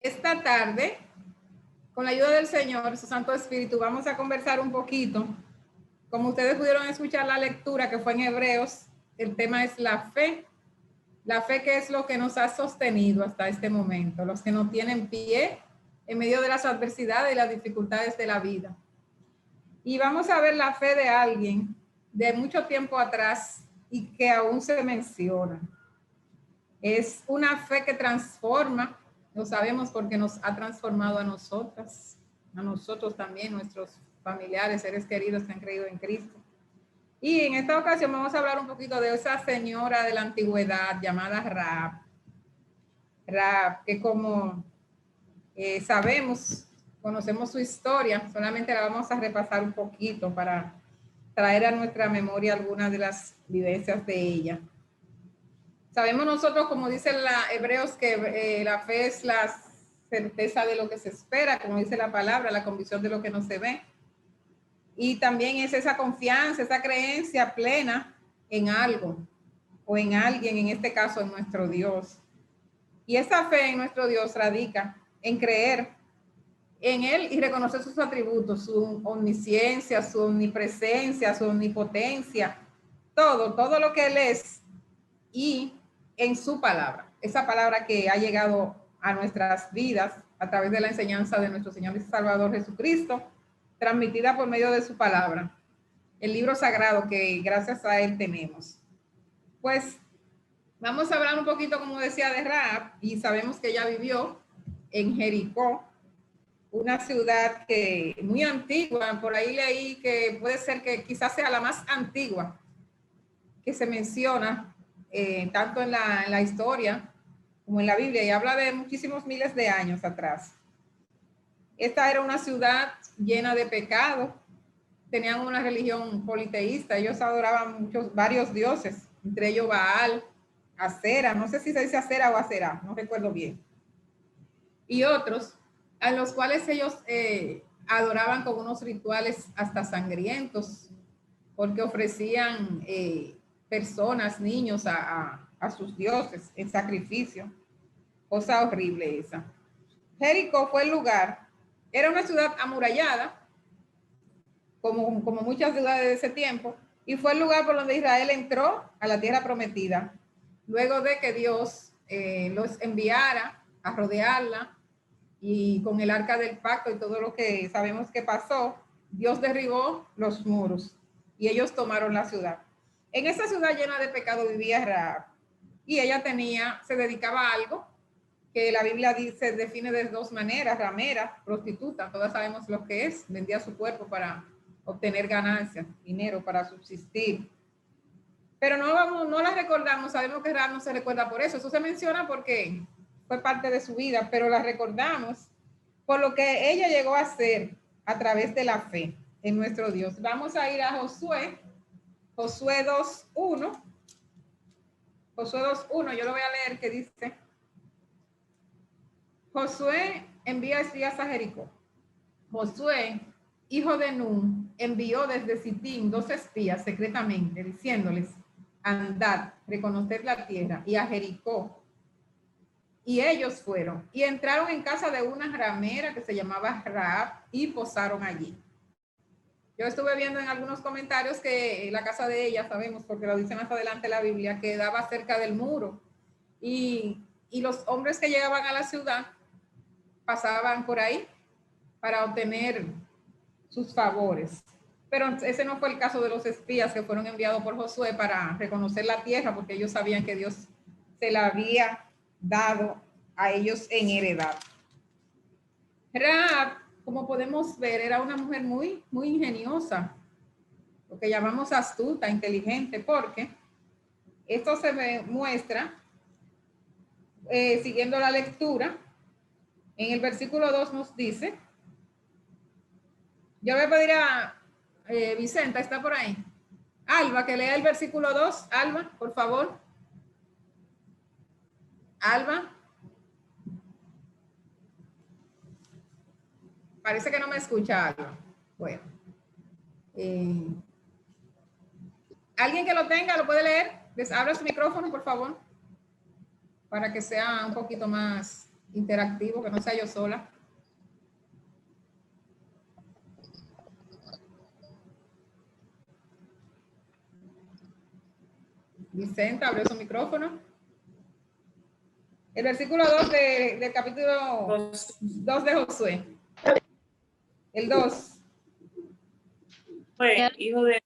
Esta tarde, con la ayuda del Señor, su Santo Espíritu, vamos a conversar un poquito. Como ustedes pudieron escuchar la lectura que fue en Hebreos, el tema es la fe. La fe, que es lo que nos ha sostenido hasta este momento, los que nos tienen pie en medio de las adversidades y las dificultades de la vida. Y vamos a ver la fe de alguien de mucho tiempo atrás y que aún se menciona. Es una fe que transforma, lo sabemos porque nos ha transformado a nosotras, a nosotros también, nuestros familiares, seres queridos que han creído en Cristo. Y en esta ocasión vamos a hablar un poquito de esa señora de la antigüedad llamada Rahab. Rahab, que como sabemos, conocemos su historia, solamente la vamos a repasar un poquito para traer a nuestra memoria algunas de las vivencias de ella. Sabemos nosotros, como dice Hebreos, que la fe es la certeza de lo que se espera, como dice la palabra, la convicción de lo que no se ve. Y también es esa confianza, esa creencia plena en algo o en alguien, en este caso en nuestro Dios. Y esa fe en nuestro Dios radica en creer en Él y reconocer sus atributos, su omnisciencia, su omnipresencia, su omnipotencia, todo lo que Él es, y en su palabra, esa palabra que ha llegado a nuestras vidas a través de la enseñanza de nuestro Señor y Salvador Jesucristo, transmitida por medio de su palabra, el libro sagrado que gracias a Él tenemos. Pues vamos a hablar un poquito, como decía, de Rahab, y sabemos que ella vivió en Jericó, una ciudad que muy antigua, por ahí leí que puede ser que quizás sea la más antigua que se menciona tanto en la historia como en la Biblia, y habla de muchísimos miles de años atrás. Esta era una ciudad llena de pecado, tenían una religión politeísta, ellos adoraban varios dioses, entre ellos Baal, Acera, no sé si se dice Acera o Acera, no recuerdo bien, y otros, a los cuales ellos adoraban con unos rituales hasta sangrientos, porque ofrecían personas, niños a sus dioses en sacrificio. Cosa horrible esa. Jericó fue el lugar, era una ciudad amurallada, como muchas ciudades de ese tiempo, y fue el lugar por donde Israel entró a la tierra prometida, luego de que Dios los enviara a rodearla, y con el arca del pacto y todo lo que sabemos que pasó, Dios derribó los muros y ellos tomaron la ciudad. En esa ciudad llena de pecado vivía Rahab, y ella se dedicaba a algo que la Biblia dice, define de dos maneras: ramera, prostituta, todas sabemos lo que es, vendía su cuerpo para obtener ganancias, dinero para subsistir. Pero no la recordamos, sabemos que Rahab no se recuerda por eso se menciona porque fue parte de su vida, pero la recordamos por lo que ella llegó a hacer a través de la fe en nuestro Dios. Vamos a ir a Josué 2:1. Josué 2:1, yo lo voy a leer, que dice: Josué envía espías a Jericó. Josué, hijo de Nun, envió desde Sitín 2 espías secretamente, diciéndoles: andad, reconoced la tierra, y a Jericó. Y ellos fueron y entraron en casa de una ramera que se llamaba Rahab y posaron allí. Yo estuve viendo en algunos comentarios que la casa de ella, sabemos porque lo dice más adelante la Biblia, quedaba cerca del muro, y los hombres que llegaban a la ciudad pasaban por ahí para obtener sus favores. Pero ese no fue el caso de los espías que fueron enviados por Josué para reconocer la tierra, porque ellos sabían que Dios se la había dado a ellos en heredad. Rahab, como podemos ver, era una mujer muy ingeniosa, lo que llamamos astuta, inteligente, porque esto se muestra siguiendo la lectura. En el versículo 2 nos dice, yo voy a pedir a Vicenta, ¿está por ahí? Alba, que lea el versículo 2. Alba, por favor. Alba. Parece que no me escucha, Alba. Bueno. ¿Alguien que lo tenga lo puede leer? Les abra su micrófono, por favor, para que sea un poquito más interactivo, que no sea yo sola. Vicenta abrió su micrófono. El versículo 2 del capítulo 2 de Josué. El 2. Fue hijo de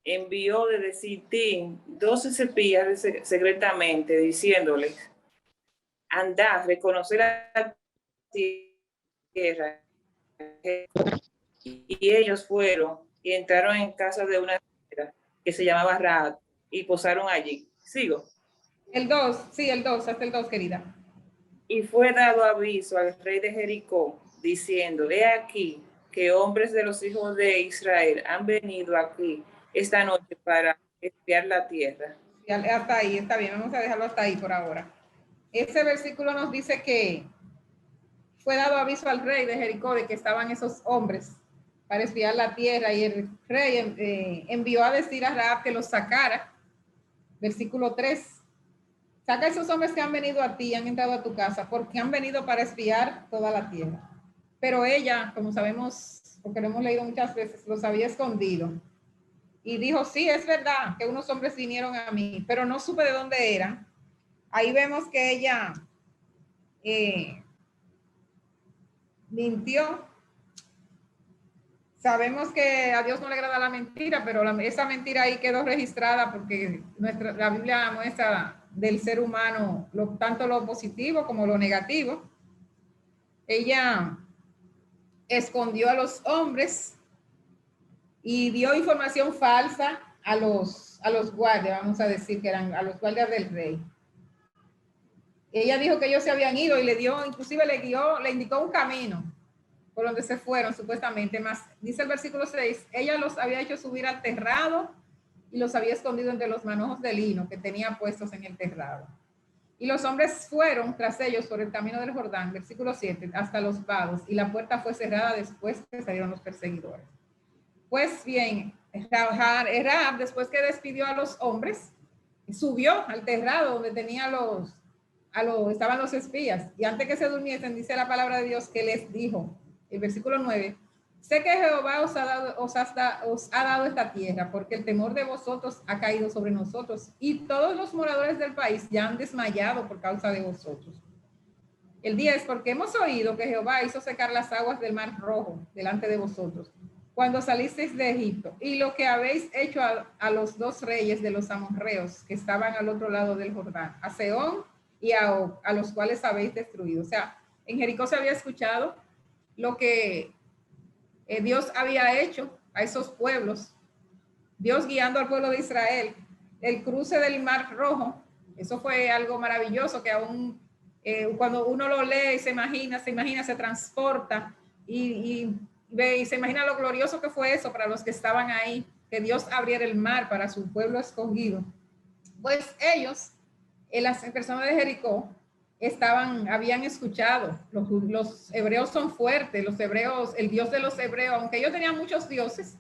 envió desde Sittim 12 espías secretamente, diciéndoles: andad, reconocer la tierra. Y ellos fueron y entraron en casa de una señora que se llamaba Rahab y posaron allí. ¿Sigo? El 2, sí, el 2, hasta el 2, querida. Y fue dado aviso al rey de Jericó, diciendo: he aquí que hombres de los hijos de Israel han venido aquí esta noche para espiar la tierra. Hasta ahí, está bien, vamos a dejarlo hasta ahí por ahora. Ese versículo nos dice que fue dado aviso al rey de Jericó de que estaban esos hombres para espiar la tierra, y el rey envió a decir a Rahab que los sacara. Versículo 3. Saca a esos hombres que han venido a ti, han entrado a tu casa, porque han venido para espiar toda la tierra. Pero ella, como sabemos, porque lo hemos leído muchas veces, los había escondido. Y dijo: sí, es verdad que unos hombres vinieron a mí, pero no supe de dónde eran. Ahí vemos que ella mintió. Sabemos que a Dios no le agrada la mentira, pero esa mentira ahí quedó registrada porque la Biblia muestra del ser humano tanto lo positivo como lo negativo. Ella escondió a los hombres y dio información falsa a los guardias, vamos a decir que eran a los guardias del rey. Ella dijo que ellos se habían ido y inclusive le indicó un camino por donde se fueron supuestamente, más dice el versículo 6, ella los había hecho subir al terrado y los había escondido entre los manojos de lino que tenía puestos en el terrado. Y los hombres fueron tras ellos por el camino del Jordán, versículo 7, hasta los vados, y la puerta fue cerrada después que salieron los perseguidores. Pues bien, Rahab, después que despidió a los hombres, subió al terrado donde tenía estaban los espías, y antes que se durmiesen, dice la palabra de Dios que les dijo, el versículo 9, sé que Jehová os ha dado esta tierra, porque el temor de vosotros ha caído sobre nosotros, y todos los moradores del país ya han desmayado por causa de vosotros. El 10, porque hemos oído que Jehová hizo secar las aguas del Mar Rojo delante de vosotros, cuando salisteis de Egipto, y lo que habéis hecho a los dos reyes de los amorreos que estaban al otro lado del Jordán, a Sehón y a Og, a los cuales habéis destruido. O sea, en Jericó se había escuchado lo que Dios había hecho a esos pueblos, Dios guiando al pueblo de Israel, el cruce del Mar Rojo. Eso fue algo maravilloso que aún cuando uno lo lee y se imagina, se transporta y ve y se imagina lo glorioso que fue eso para los que estaban ahí, que Dios abriera el mar para su pueblo escogido. Pues ellos, las personas de Jericó, habían escuchado, los hebreos son fuertes, los hebreos, el Dios de los hebreos, aunque ellos tenían muchos dioses,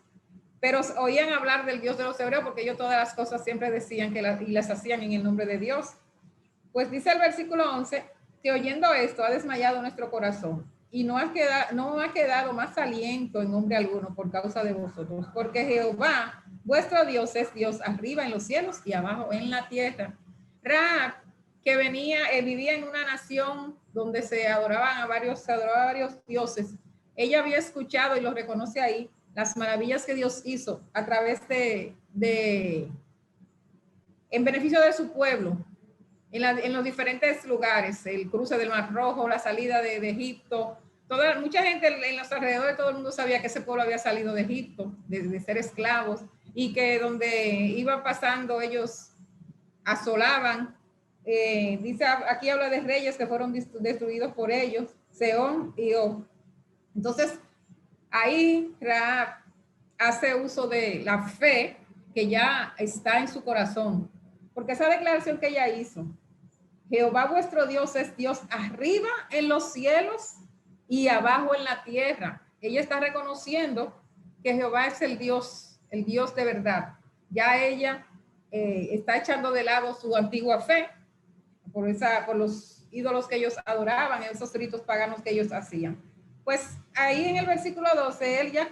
pero oían hablar del Dios de los hebreos porque ellos todas las cosas siempre decían y las hacían en el nombre de Dios. Pues dice el versículo 11, que oyendo esto ha desmayado nuestro corazón y no ha quedado más aliento en hombre alguno por causa de vosotros, porque Jehová, vuestro Dios, es Dios arriba en los cielos y abajo en la tierra. Rahab, que vivía en una nación donde se adoraban varios dioses, ella había escuchado y lo reconoce ahí, las maravillas que Dios hizo a través en beneficio de su pueblo, en los diferentes lugares, el cruce del Mar Rojo, la salida de Egipto. Mucha gente en los alrededores, todo el mundo sabía que ese pueblo había salido de Egipto, de ser esclavos, y que donde iban pasando ellos asolaban. Dice, aquí habla de reyes que fueron destruidos por ellos, Sehón y Og. Entonces, ahí Rahab hace uso de la fe que ya está en su corazón, porque esa declaración que ella hizo, Jehová vuestro Dios es Dios arriba en los cielos y abajo en la tierra. Ella está reconociendo que Jehová es el Dios de verdad. Ya ella está echando de lado su antigua fe por los ídolos que ellos adoraban, esos ritos paganos que ellos hacían. Pues ahí en el versículo 12, él ya,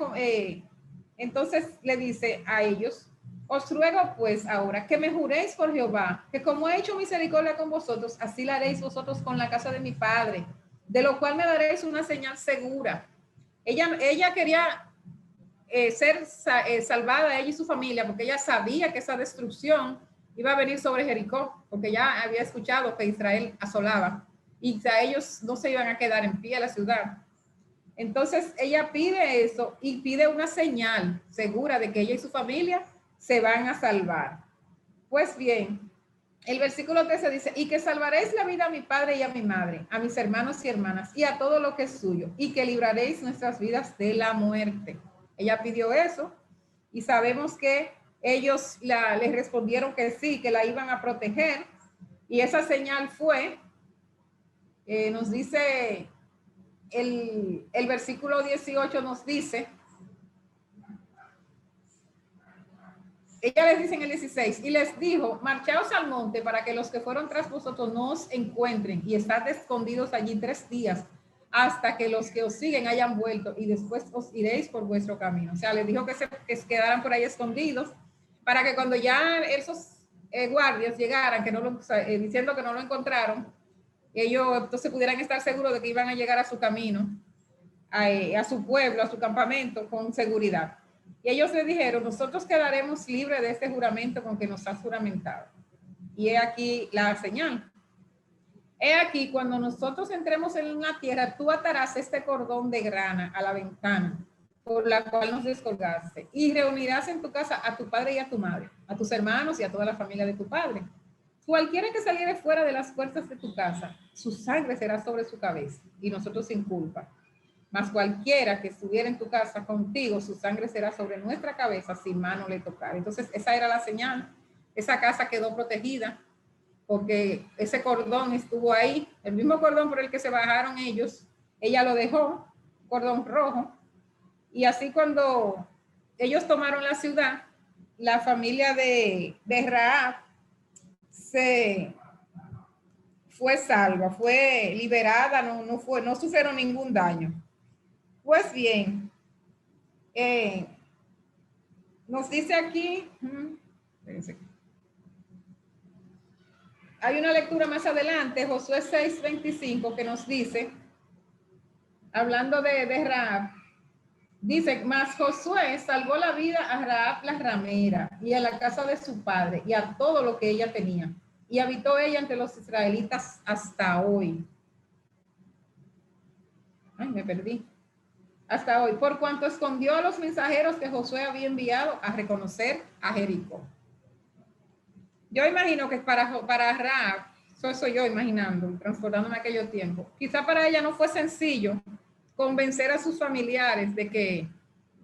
entonces le dice a ellos, os ruego pues ahora que me juréis por Jehová, que como he hecho misericordia con vosotros, así la haréis vosotros con la casa de mi padre, de lo cual me daréis una señal segura. Ella quería ser salvada, ella y su familia, porque ella sabía que esa destrucción iba a venir sobre Jericó, porque ya había escuchado que Israel asolaba y ellos no se iban a quedar en pie a la ciudad. Entonces ella pide eso y pide una señal segura de que ella y su familia se van a salvar. Pues bien, el versículo 13 dice, y que salvaréis la vida a mi padre y a mi madre, a mis hermanos y hermanas, y a todo lo que es suyo, y que libraréis nuestras vidas de la muerte. Ella pidió eso, y sabemos que ellos les respondieron que sí, que la iban a proteger, y esa señal fue, nos dice, el versículo 18 nos dice, ella les dice en el 16, y les dijo, marchaos al monte para que los que fueron tras vosotros no os encuentren y estad escondidos allí 3 días hasta que los que os siguen hayan vuelto y después os iréis por vuestro camino. O sea, les dijo que se quedaran por ahí escondidos para que cuando ya esos guardias llegaran, que no diciendo que no lo encontraron, ellos entonces pudieran estar seguros de que iban a llegar a su camino, a su pueblo, a su campamento con seguridad. Y ellos le dijeron, nosotros quedaremos libres de este juramento con que nos has juramentado. Y he aquí la señal. He aquí, cuando nosotros entremos en la tierra, tú atarás este cordón de grana a la ventana por la cual nos descolgaste y reunirás en tu casa a tu padre y a tu madre, a tus hermanos y a toda la familia de tu padre. Cualquiera que saliere fuera de las puertas de tu casa, su sangre será sobre su cabeza y nosotros sin culpa. Mas cualquiera que estuviera en tu casa contigo, su sangre será sobre nuestra cabeza sin mano le tocar. Entonces esa era la señal. Esa casa quedó protegida porque ese cordón estuvo ahí, el mismo cordón por el que se bajaron ellos, ella lo dejó, cordón rojo, y así cuando ellos tomaron la ciudad, la familia de Rahab fue salva, fue liberada, no sufrieron ningún daño. Pues bien, nos dice aquí, hay una lectura más adelante, Josué 6:25, que nos dice, hablando de Rahab, dice, mas Josué salvó la vida a Rahab la ramera y a la casa de su padre y a todo lo que ella tenía. Y habitó ella entre los israelitas hasta hoy. Ay, me perdí. Hasta hoy, por cuanto escondió a los mensajeros que Josué había enviado a reconocer a Jericó. Yo imagino que para Rahab, eso soy yo imaginando, transportándome aquello tiempo, quizá para ella no fue sencillo convencer a sus familiares de que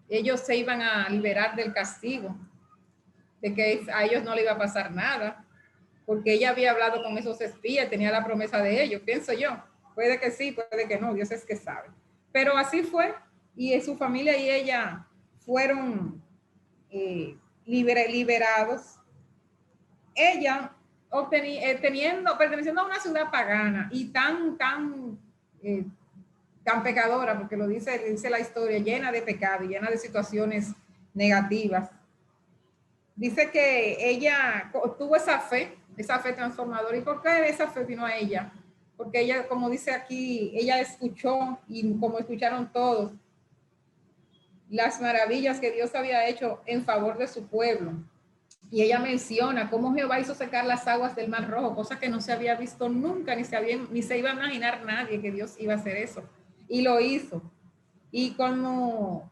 ellos se iban a liberar del castigo, de que a ellos no le iba a pasar nada, porque ella había hablado con esos espías, tenía la promesa de ellos, pienso yo. Puede que sí, puede que no, Dios es que sabe. Pero así fue, y su familia y ella fueron liberados. Ella perteneciendo a una ciudad pagana y tan pecadora, porque lo dice la historia, llena de pecado y llena de situaciones negativas. Dice que ella tuvo esa fe transformadora. ¿Y por qué esa fe vino a ella? Porque ella, como dice aquí, ella escuchó, y como escucharon todos, las maravillas que Dios había hecho en favor de su pueblo. Y ella menciona cómo Jehová hizo secar las aguas del Mar Rojo, cosa que no se había visto nunca, ni se iba a imaginar nadie que Dios iba a hacer eso. Y lo hizo. Y cómo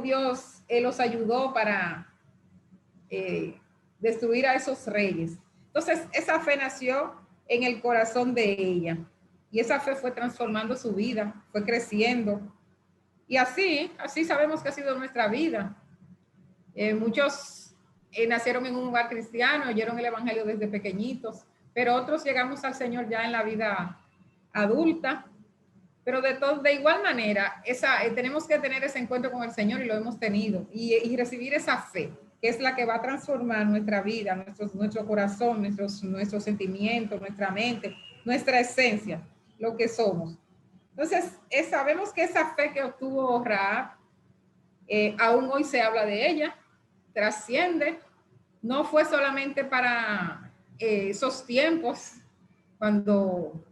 Dios los ayudó para destruir a esos reyes. Entonces, esa fe nació en el corazón de ella. Y esa fe fue transformando su vida, fue creciendo. Y así sabemos que ha sido nuestra vida. Muchos nacieron en un hogar cristiano, oyeron el evangelio desde pequeñitos, pero otros llegamos al Señor ya en la vida adulta. Pero de igual manera, tenemos que tener ese encuentro con el Señor y lo hemos tenido. Y recibir esa fe, que es la que va a transformar nuestra vida, nuestro corazón, nuestros sentimientos, nuestra mente, nuestra esencia, lo que somos. Entonces, sabemos que esa fe que obtuvo Rahab, aún hoy se habla de ella, trasciende, no fue solamente para esos tiempos cuando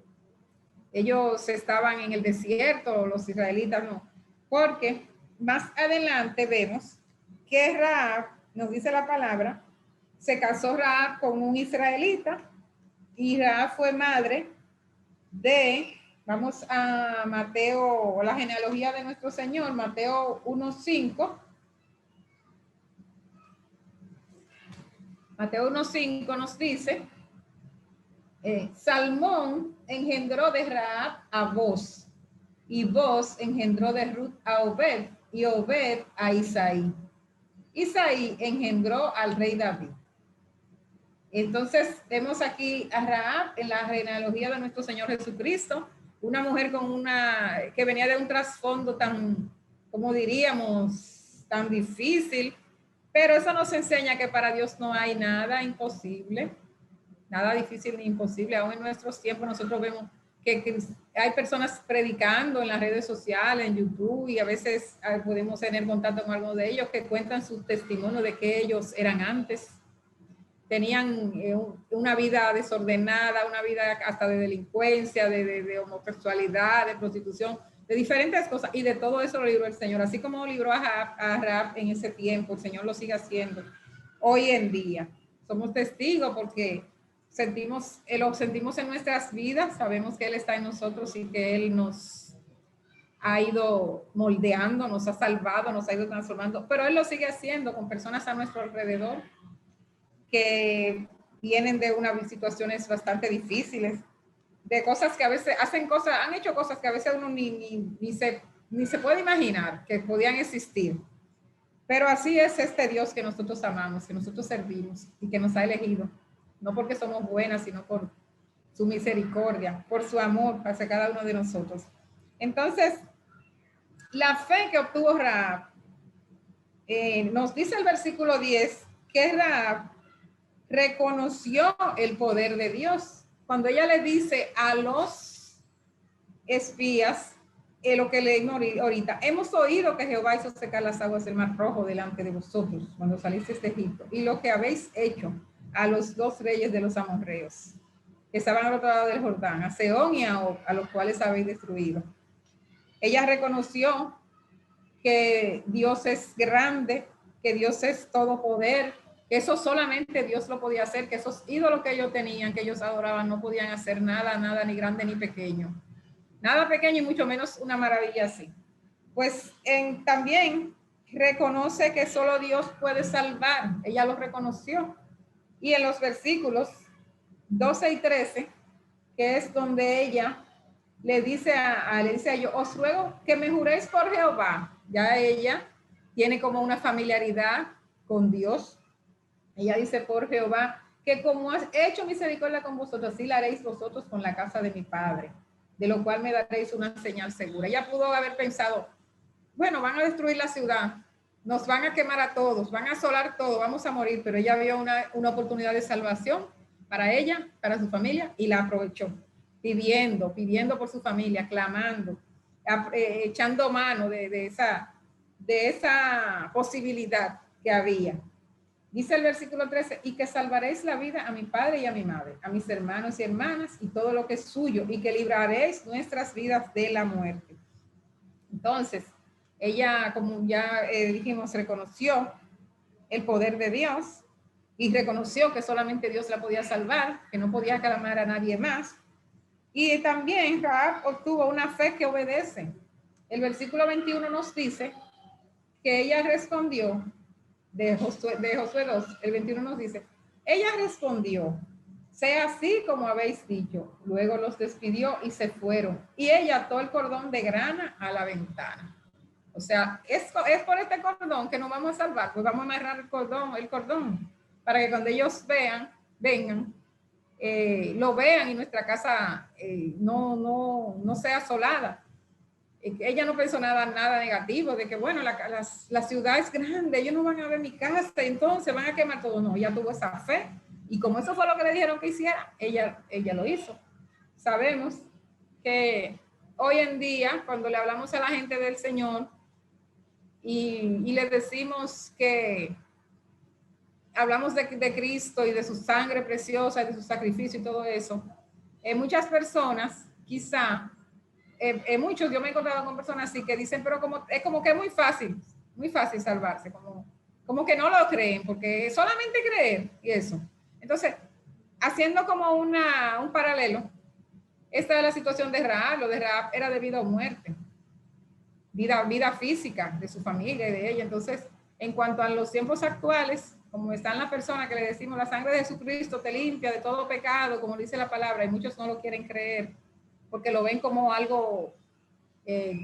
ellos estaban en el desierto, los israelitas no, porque más adelante vemos que Rahab, nos dice la palabra, se casó Rahab con un israelita y Rahab fue madre de, vamos a Mateo, la genealogía de nuestro Señor, Mateo 1:5. Mateo 1:5 nos dice, Salmón engendró de Rahab a Boz, y Boz engendró de Ruth a Obed, y Obed a Isaí. Isaí engendró al rey David. Entonces, vemos aquí a Rahab en la genealogía de nuestro Señor Jesucristo, una mujer que venía de un trasfondo tan, como diríamos, tan difícil, pero eso nos enseña que para Dios no hay nada imposible, nada difícil ni imposible. Aún en nuestros tiempos nosotros vemos que hay personas predicando en las redes sociales, en YouTube, y a veces podemos tener contacto con algunos de ellos que cuentan sus testimonios de que ellos eran antes. Tenían una vida desordenada, una vida hasta de delincuencia, de homosexualidad, de prostitución, de diferentes cosas, y de todo eso lo libró el Señor. Así como libró a Rahab en ese tiempo, el Señor lo sigue haciendo hoy en día. Somos testigos porque lo sentimos en nuestras vidas, sabemos que Él está en nosotros y que Él nos ha ido moldeando, nos ha salvado, nos ha ido transformando, pero Él lo sigue haciendo con personas a nuestro alrededor que vienen de unas situaciones bastante difíciles, de cosas que a veces han hecho cosas que a veces uno ni se puede imaginar que podían existir. Pero así es este Dios que nosotros amamos, que nosotros servimos y que nos ha elegido, no porque somos buenas, sino por su misericordia, por su amor hacia cada uno de nosotros. Entonces, la fe que obtuvo Rahab, nos dice el versículo 10 que Rahab reconoció el poder de Dios. Cuando ella le dice a los espías, lo que leímos ahorita, hemos oído que Jehová hizo secar las aguas del Mar Rojo delante de vosotros cuando salisteis de Egipto, y lo que habéis hecho a los dos reyes de los amorreos que estaban al otro lado del Jordán, a Sehón y a Og, a los cuales habéis destruido. Ella reconoció que Dios es grande, que Dios es todo poder, que eso solamente Dios lo podía hacer, que esos ídolos que ellos tenían, que ellos adoraban, no podían hacer nada, ni grande ni pequeño. Nada pequeño y mucho menos una maravilla así. Pues también reconoce que solo Dios puede salvar. Ella lo reconoció. Y en los versículos 12 y 13, que es donde ella le dice a ellos, os ruego que me juréis por Jehová. Ya ella tiene como una familiaridad con Dios. Ella dice, por Jehová, que como has hecho misericordia con vosotros, así la haréis vosotros con la casa de mi padre, de lo cual me daréis una señal segura. Ella pudo haber pensado, bueno, van a destruir la ciudad, nos van a quemar a todos, van a asolar todo, vamos a morir, pero ella vio una oportunidad de salvación para ella, para su familia, y la aprovechó, pidiendo por su familia, clamando, echando mano de esa posibilidad que había. Dice el versículo 13, y que salvaréis la vida a mi padre y a mi madre, a mis hermanos y hermanas y todo lo que es suyo, y que libraréis nuestras vidas de la muerte. Entonces, ella, como ya dijimos, reconoció el poder de Dios y reconoció que solamente Dios la podía salvar, que no podía clamar a nadie más. Y también Rahab obtuvo una fe que obedece. El versículo 21 nos dice que ella respondió, de Josué 2, el 21 nos dice, ella respondió, sea así como habéis dicho. Luego los despidió y se fueron. Y ella ató el cordón de grana a la ventana. O sea, es por este cordón que nos vamos a salvar. Pues vamos a amarrar el cordón, para que cuando ellos vengan, lo vean y nuestra casa no sea asolada. Ella no pensó nada negativo, de que bueno, la ciudad es grande, ellos no van a ver mi casa, entonces van a quemar todo. No, ella tuvo esa fe, y como eso fue lo que le dijeron que hiciera, ella lo hizo. sabemos que hoy en día, cuando le hablamos a la gente del Señor y le decimos que hablamos de Cristo y de su sangre preciosa, de su sacrificio y todo eso, muchas personas, quizá, muchos, yo me he encontrado con personas así que dicen, pero es como que es muy fácil salvarse, como que no lo creen, porque solamente creer y eso. Entonces, haciendo como un paralelo, esta es la situación de Rahab. Lo de Rahab era de vida o muerte, vida física de su familia y de ella. Entonces, en cuanto a los tiempos actuales, como están las personas que le decimos la sangre de Jesucristo te limpia de todo pecado, como dice la palabra, y muchos no lo quieren creer porque lo ven como algo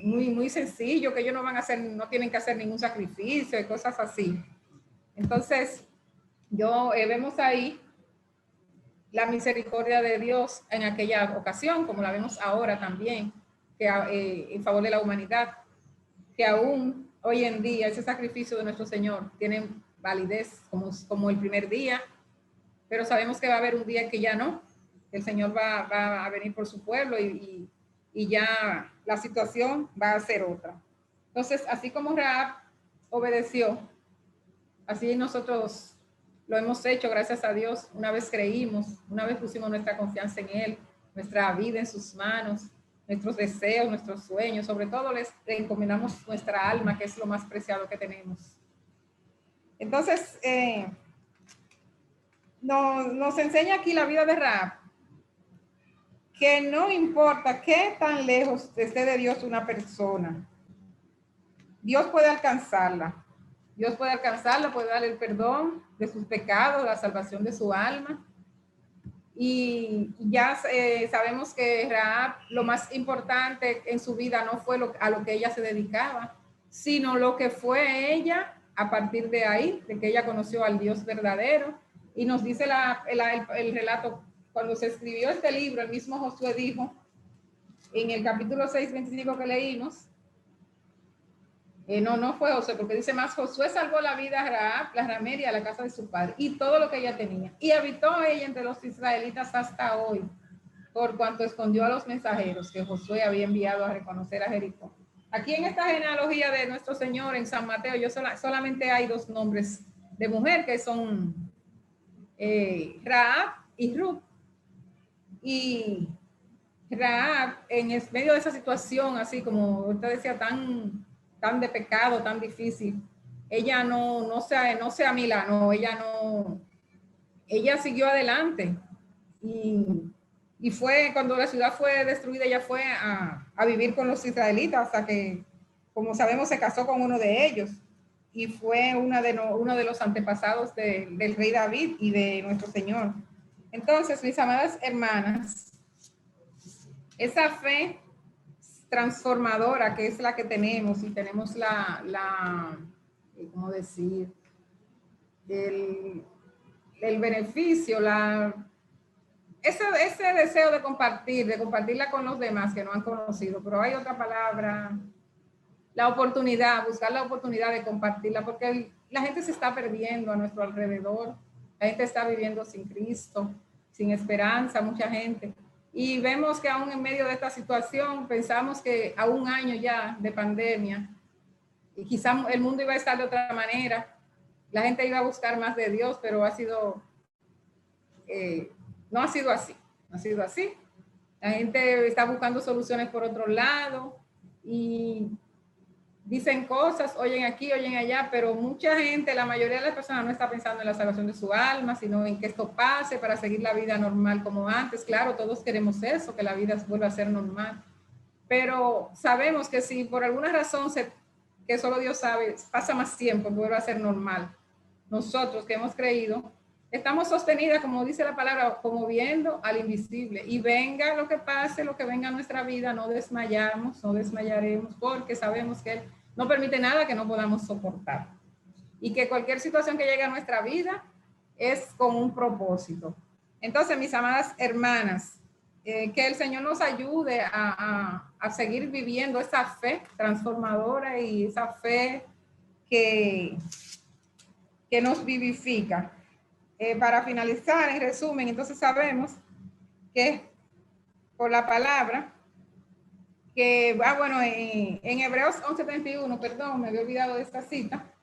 muy sencillo, que ellos no van a hacer, no tienen que hacer ningún sacrificio y cosas así. Entonces, vemos ahí la misericordia de Dios en aquella ocasión, como la vemos ahora también, que en favor de la humanidad, que aún hoy en día ese sacrificio de nuestro Señor tiene validez como el primer día, pero sabemos que va a haber un día que ya no, que el Señor va a venir por su pueblo y ya la situación va a ser otra. Entonces, así como Rahab obedeció, así nosotros lo hemos hecho, gracias a Dios. Una vez creímos, una vez pusimos nuestra confianza en Él, nuestra vida en sus manos, nuestros deseos, nuestros sueños, sobre todo le encomendamos nuestra alma, que es lo más preciado que tenemos. Entonces, nos enseña aquí la vida de Rahab, que no importa qué tan lejos esté de Dios una persona, Dios puede alcanzarla. Dios puede alcanzarla, puede darle el perdón de sus pecados, la salvación de su alma. Y ya sabemos que Rahab, lo más importante en su vida no fue a lo que ella se dedicaba, sino lo que fue ella a partir de ahí, de que ella conoció al Dios verdadero. Y nos dice el relato, cuando se escribió este libro, el mismo Josué dijo, en el capítulo 6, 25 que leímos, no fue Josué, porque dice más, Josué salvó la vida a Rahab, la ramera, a la casa de su padre, y todo lo que ella tenía. Y habitó ella entre los israelitas hasta hoy, por cuanto escondió a los mensajeros que Josué había enviado a reconocer a Jericó. Aquí en esta genealogía de nuestro Señor, en San Mateo, solamente hay dos nombres de mujer, que son Rahab y Ruth. Y Rahab, en medio de esa situación, así como usted decía, tan de pecado, tan difícil, ella no se amilanó, ella siguió adelante y fue, cuando la ciudad fue destruida, ella fue a vivir con los israelitas, hasta que, como sabemos, se casó con uno de ellos y fue uno de los antepasados del rey David y de nuestro Señor. Entonces, mis amadas hermanas, esa fe transformadora que es la que tenemos, y tenemos ¿cómo decir? El beneficio, ese deseo de compartirla con los demás que no han conocido, pero hay otra palabra, la oportunidad, buscar la oportunidad de compartirla, porque la gente se está perdiendo a nuestro alrededor, la gente está viviendo sin Cristo, sin esperanza, mucha gente. Y vemos que aún en medio de esta situación, pensamos que a un año ya de pandemia, y quizá el mundo iba a estar de otra manera, la gente iba a buscar más de Dios, pero no ha sido así, no ha sido así. La gente está buscando soluciones por otro lado y dicen cosas, oyen aquí, oyen allá, pero mucha gente, la mayoría de las personas no está pensando en la salvación de su alma, sino en que esto pase para seguir la vida normal como antes. Claro, todos queremos eso, que la vida vuelva a ser normal, pero sabemos que si por alguna razón, que solo Dios sabe, pasa más tiempo, vuelva a ser normal. Nosotros que hemos creído, estamos sostenidas, como dice la palabra, como viendo al invisible. Y venga lo que pase, lo que venga a nuestra vida, no desmayamos, no desmayaremos, porque sabemos que Él no permite nada que no podamos soportar. Y que cualquier situación que llegue a nuestra vida es con un propósito. Entonces, mis amadas hermanas, que el Señor nos ayude a seguir viviendo esa fe transformadora y esa fe que nos vivifica. Para finalizar, en resumen, entonces sabemos que por la palabra, que va, bueno, en Hebreos 11:31, perdón, me había olvidado de esta cita,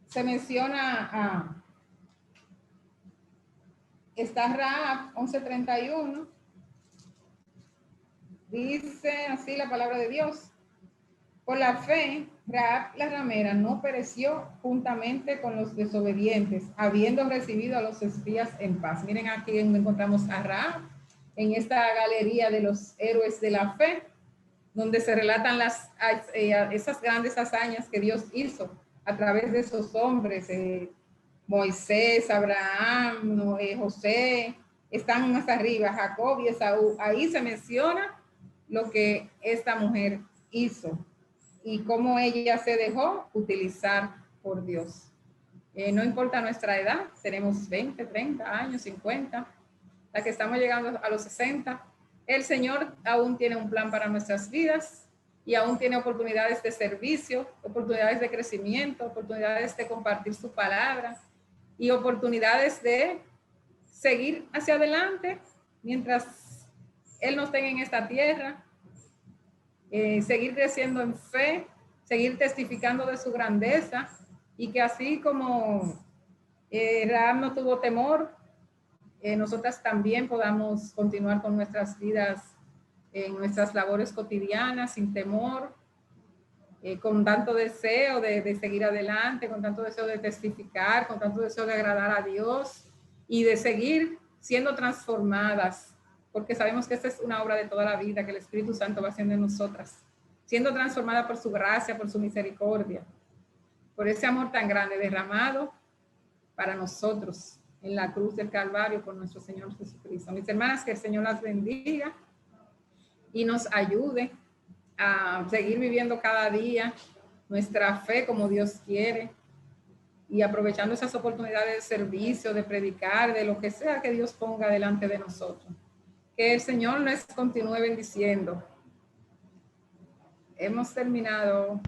se menciona está Rahab 11:31, dice así la palabra de Dios: por la fe, Rahab la ramera no pereció juntamente con los desobedientes, habiendo recibido a los espías en paz. Miren aquí encontramos a Rahab en esta galería de los héroes de la fe, donde se relatan esas grandes hazañas que Dios hizo a través de esos hombres, Moisés, Abraham, José, están más arriba, Jacob y Esaú. Ahí se menciona lo que esta mujer hizo y cómo ella se dejó utilizar por Dios. No importa nuestra edad, tenemos 20, 30 años, 50, la que estamos llegando a los 60, el Señor aún tiene un plan para nuestras vidas y aún tiene oportunidades de servicio, oportunidades de crecimiento, oportunidades de compartir su palabra y oportunidades de seguir hacia adelante mientras Él nos tenga en esta tierra. Seguir creciendo en fe, seguir testificando de su grandeza y que así como Rahab no tuvo temor, nosotras también podamos continuar con nuestras vidas, en nuestras labores cotidianas sin temor, con tanto deseo de seguir adelante, con tanto deseo de testificar, con tanto deseo de agradar a Dios y de seguir siendo transformadas, porque sabemos que esta es una obra de toda la vida que el Espíritu Santo va haciendo en nosotras, siendo transformada por su gracia, por su misericordia, por ese amor tan grande derramado para nosotros en la cruz del Calvario por nuestro Señor Jesucristo. Mis hermanas, que el Señor las bendiga y nos ayude a seguir viviendo cada día nuestra fe como Dios quiere y aprovechando esas oportunidades de servicio, de predicar, de lo que sea que Dios ponga delante de nosotros. Que el Señor les continúe bendiciendo. Hemos terminado.